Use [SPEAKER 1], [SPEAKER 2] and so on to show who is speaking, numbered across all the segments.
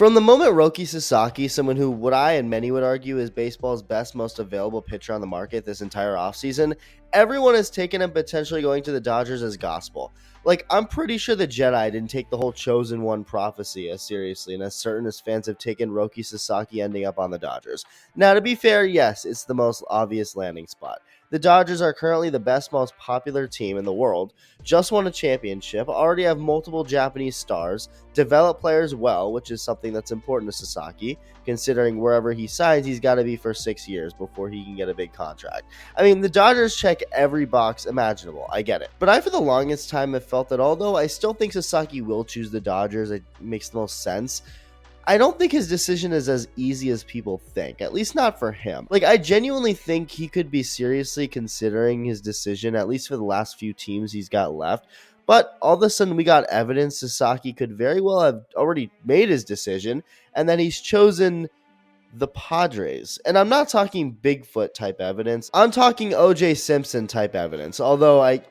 [SPEAKER 1] From the moment Roki Sasaki, someone who what I and many would argue is baseball's best, most available pitcher on the market this entire offseason, everyone has taken him potentially going to the Dodgers as gospel. Like, I'm pretty sure the Jedi didn't take the whole Chosen One prophecy as seriously and as certain as fans have taken Roki Sasaki ending up on the Dodgers. Now, to be fair, yes, it's the most obvious landing spot. The Dodgers are currently the best, most popular team in the world, just won a championship, already have multiple Japanese stars, develop players well, which is something that's important to Sasaki, considering wherever he signs, he's got to be for 6 years before he can get a big contract. I mean, the Dodgers check every box imaginable, I get it. But I, for the longest time, have felt that although I still think Sasaki will choose the Dodgers, it makes the most sense, I don't think his decision is as easy as people think, at least not for him. Like, I genuinely think he could be seriously considering his decision, at least for the last few teams he's got left. But all of a sudden, we got evidence Sasaki could very well have already made his decision, and then he's chosen the Padres. And I'm not talking Bigfoot type evidence. I'm talking OJ Simpson type evidence. Although I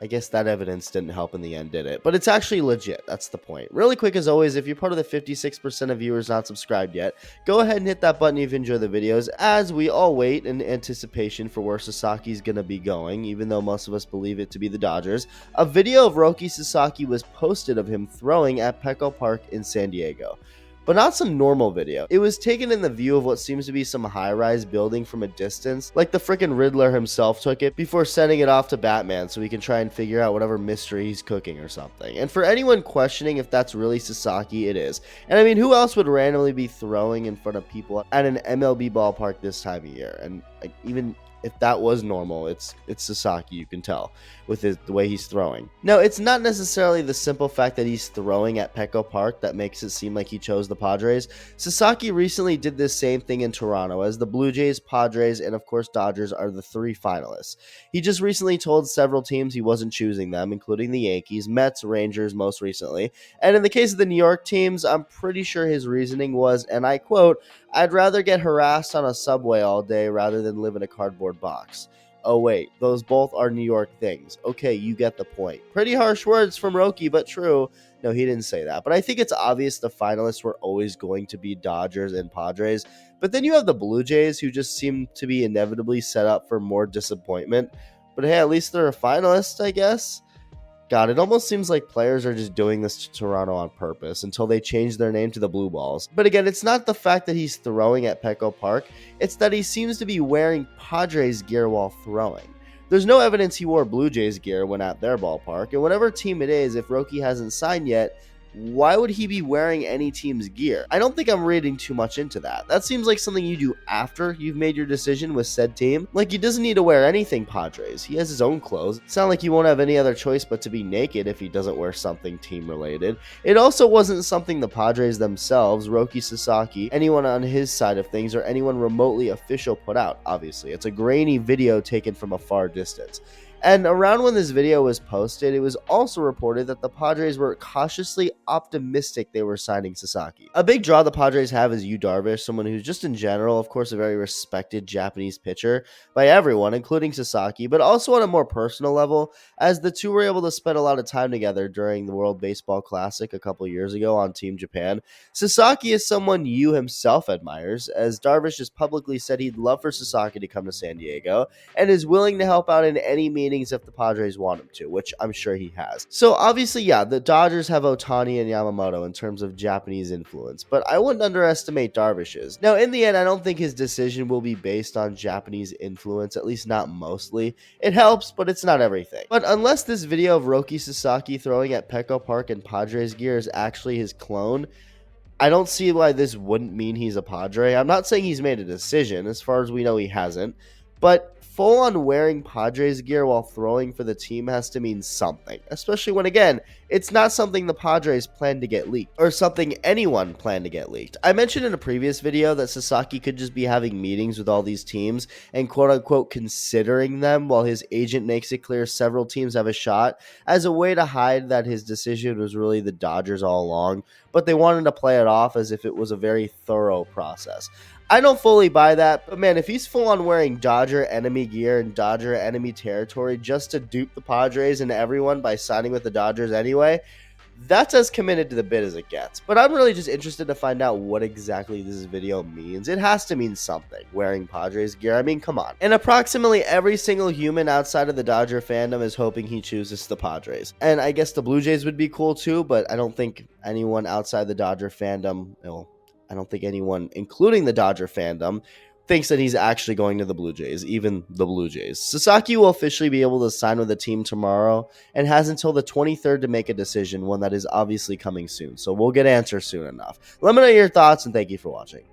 [SPEAKER 1] guess that evidence didn't help in the end, did it? But it's actually legit. That's the point. Really quick, as always, if you're part of the 56% of viewers not subscribed yet, go ahead and hit that button if you enjoy the videos, as we all wait in anticipation for where Sasaki's going to be going, even though most of us believe it to be the Dodgers. A video of Roki Sasaki was posted of him throwing at Petco Park in San Diego. But not some normal video. It was taken in the view of what seems to be some high-rise building from a distance, like the frickin' Riddler himself took it before sending it off to Batman so he can try and figure out whatever mystery he's cooking or something. And for anyone questioning if that's really Sasaki, it is. And I mean, who else would randomly be throwing in front of people at an MLB ballpark this time of year? And like, even if that was normal, it's Sasaki, you can tell, with the way he's throwing. Now, it's not necessarily the simple fact that he's throwing at Petco Park that makes it seem like he chose the Padres. Sasaki recently did this same thing in Toronto, as the Blue Jays, Padres, and of course Dodgers are the 3 finalists. He just recently told several teams he wasn't choosing them, including the Yankees, Mets, Rangers most recently. And in the case of the New York teams, I'm pretty sure his reasoning was, and I quote, "I'd rather get harassed on a subway all day rather than live in a cardboard box." Oh wait, those both are New York things. Okay, you get the point. Pretty harsh words from Roki, but true. No, he didn't say that. But I think it's obvious the finalists were always going to be Dodgers and Padres. But then you have the Blue Jays, who just seem to be inevitably set up for more disappointment. But hey, at least they're a finalist, I guess. God, it almost seems like players are just doing this to Toronto on purpose until they change their name to the Blue Balls. But again, it's not the fact that he's throwing at Petco Park, it's that he seems to be wearing Padres gear while throwing. There's no evidence he wore Blue Jays gear when at their ballpark, and whatever team it is, if Roki hasn't signed yet, why would he be wearing any team's gear? I don't think I'm reading too much into that. That seems like something you do after you've made your decision with said team. Like, he doesn't need to wear anything Padres. He has his own clothes. It's not like he won't have any other choice but to be naked if he doesn't wear something team related. It also wasn't something the Padres themselves, Roki Sasaki, anyone on his side of things, or anyone remotely official put out, obviously. It's a grainy video taken from a far distance. And around when this video was posted, it was also reported that the Padres were cautiously optimistic they were signing Sasaki. A big draw the Padres have is Yu Darvish, someone who's just in general, of course, a very respected Japanese pitcher by everyone, including Sasaki, but also on a more personal level, as the two were able to spend a lot of time together during the World Baseball Classic a couple years ago on Team Japan. Sasaki is someone Yu himself admires, as Darvish has publicly said he'd love for Sasaki to come to San Diego, and is willing to help out in any meetings if the Padres want him to, which I'm sure he has. So obviously, yeah, the Dodgers have Ohtani and Yamamoto in terms of Japanese influence, but I wouldn't underestimate Darvish's. Now, in the end, I don't think his decision will be based on Japanese influence, at least not mostly. It helps, but it's not everything. But unless this video of Roki Sasaki throwing at Petco Park in Padres gear is actually his clone, I don't see why this wouldn't mean he's a Padre. I'm not saying he's made a decision. As far as we know, he hasn't. But full-on wearing Padres gear while throwing for the team has to mean something, especially when, again, it's not something the Padres plan to get leaked, or something anyone planned to get leaked. I mentioned in a previous video that Sasaki could just be having meetings with all these teams and quote-unquote considering them while his agent makes it clear several teams have a shot, as a way to hide that his decision was really the Dodgers all along, but they wanted to play it off as if it was a very thorough process. I don't fully buy that, but man, if he's full on wearing Dodger enemy gear and Dodger enemy territory just to dupe the Padres and everyone by signing with the Dodgers anyway, That's as committed to the bid as it gets. But I'm really just interested to find out what exactly this video means. It has to mean something, wearing Padres gear. I mean, come on. And approximately every single human outside of the Dodger fandom is hoping he chooses the Padres. And I guess the Blue Jays would be cool too, but I don't think anyone outside the Dodger fandom, I don't think anyone, including the Dodger fandom, thinks that he's actually going to the Blue Jays, even the Blue Jays. Sasaki will officially be able to sign with the team tomorrow and has until the 23rd to make a decision, one that is obviously coming soon. So we'll get answers soon enough. Let me know your thoughts, and thank you for watching.